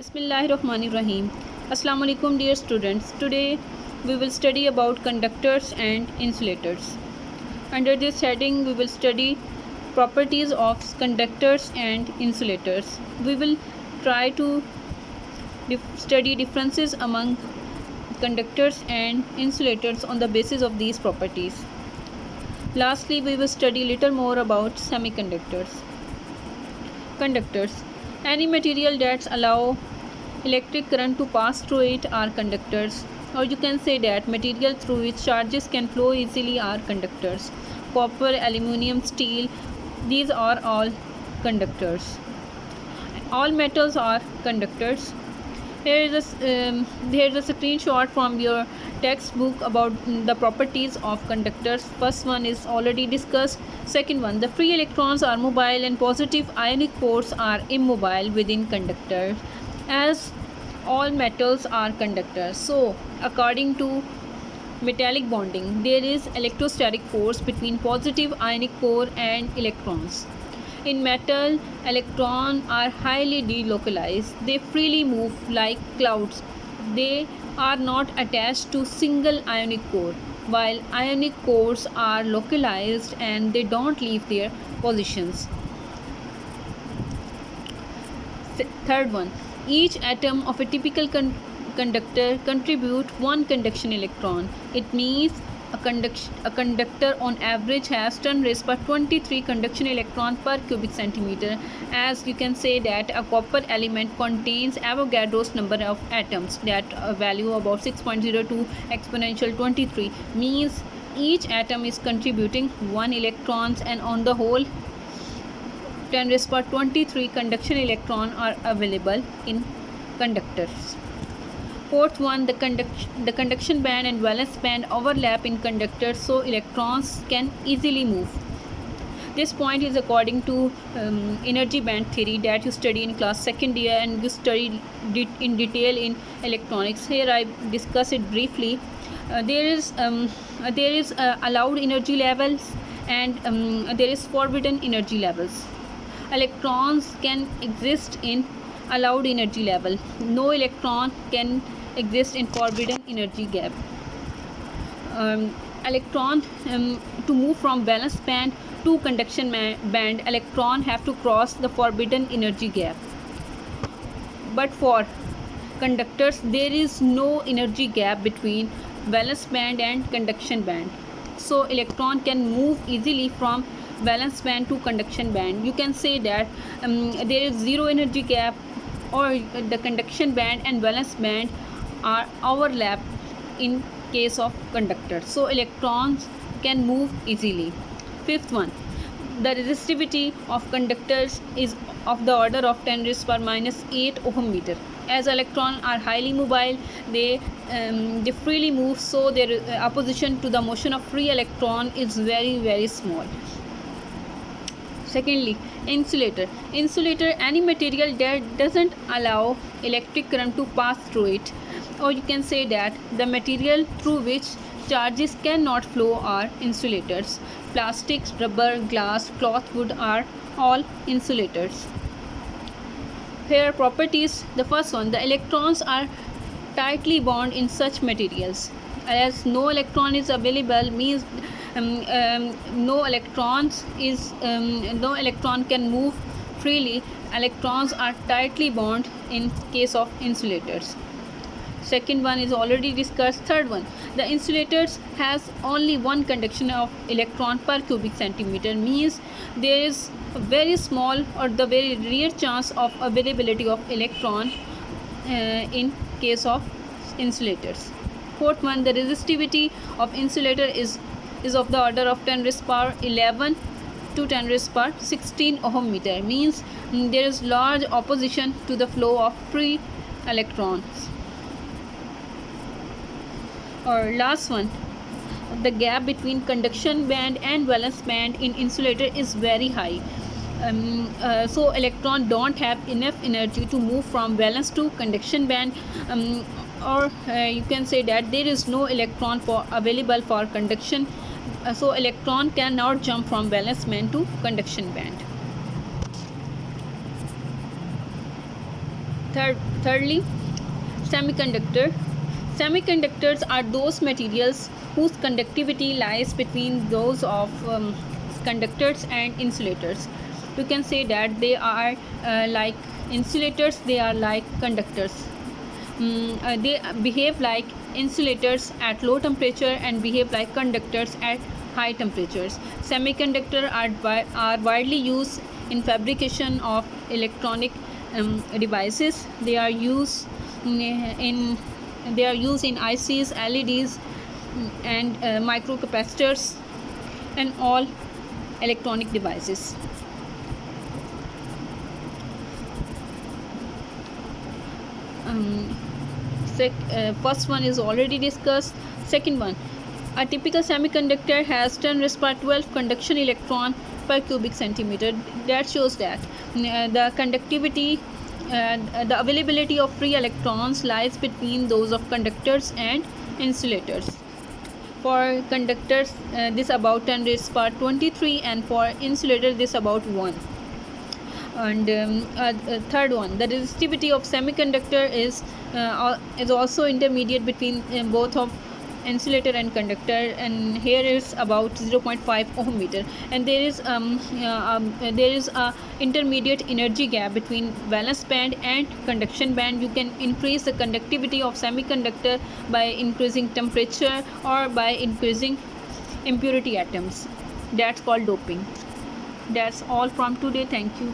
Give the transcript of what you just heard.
Bismillahirrahmanirrahim. Assalamu alaikum dear students. Today we will study about conductors and insulators. Under this heading we will study properties of conductors and insulators. We will try to study differences among conductors and insulators on the basis of these properties. Lastly, we will study little more about semiconductors. Conductors. Any material that allow electric current to pass through it are conductors, or you can say that material through which charges can flow easily are conductors. Copper, aluminium, steel, these are all conductors. All metals are conductors. Here is a screenshot from your textbook about the properties of conductors. First one is already discussed. Second one, the free electrons are mobile and positive ionic cores are immobile within conductors, as all metals are conductors. So according to metallic bonding, there is electrostatic force between positive ionic core and electrons. In metal, electrons are highly delocalized. They freely move like clouds. They are not attached to single ionic core, while ionic cores are localized and they don't leave their positions. Third one, each atom of a typical conductor contribute one conduction electron. It means a conductor on average has 10⁻23 conduction electron per cubic centimeter. As you can say that a copper element contains Avogadro's number of atoms, that value about 6.02 exponential 23, means each atom is contributing 1 electrons, and on the whole 10⁻23 conduction electron are available in conductors. Fourth one, the conduction band and valence band overlap in conductors, so electrons can easily move. This point is according to energy band theory that you study in class second year and you studied it in detail in electronics. Here I discuss it briefly. There is allowed energy levels and there is forbidden energy levels. Electrons can exist in allowed energy level. No electron can exist in forbidden energy gap. Electron to move from valence band to conduction band, electron have to cross the forbidden energy gap. But for conductors, there is no energy gap between valence band and conduction band, so electron can move easily from valence band to conduction band. You can say that there is zero energy gap, or the conduction band and valence band are overlapped in case of conductors, so electrons can move easily. Fifth one, the resistivity of conductors is of the order of 10⁻⁻8 ohm meter. As electrons are highly mobile, they freely move, so their opposition to the motion of free electron is very small. Secondly, insulator. Insulator, any material that doesn't allow electric current to pass through it, or you can say that the material through which charges cannot flow are insulators. Plastics, rubber, glass, cloth, wood are all insulators. Here properties. The first one, the electrons are tightly bound in such materials. As no electron is available, means no electron can move freely. Electrons are tightly bound in case of insulators. Second one is already discussed. Third one, the insulators has only one conduction of electron per cubic centimeter, means there is a very small or the very rare chance of availability of electron in case of insulators. Fourth one, the resistivity of insulator is of the order of 10⁻11 to 10⁻16 ohm meter, means there is large opposition to the flow of free electrons. Or last one, the gap between conduction band and valence band in insulator is very high. So electron don't have enough energy to move from valence to conduction band, or you can say that there is no electron available for conduction, so electron cannot jump from valence band to conduction band. Thirdly, semiconductor. Semiconductors are those materials whose conductivity lies between those of conductors and insulators. You can say that they are like insulators, they are like conductors. They behave like insulators at low temperature and behave like conductors at high temperatures. Semiconductors are widely used in fabrication of electronic devices. They are used in ICs, LEDs, and microcapacitors, and all electronic devices. First one is already discussed. Second one, a typical semiconductor has 10⁻12 conduction electron per cubic centimeter. That shows that the conductivity, the availability of free electrons lies between those of conductors and insulators. For conductors, this about 10⁻23, and for insulators, this about 1. And third one, the resistivity of semiconductor is also intermediate between both of insulator and conductor, and here is about 0.5 ohm meter. And there is a intermediate energy gap between valence band and conduction band. You can increase the conductivity of semiconductor by increasing temperature or by increasing impurity atoms. That's called doping. That's all from today. Thank you.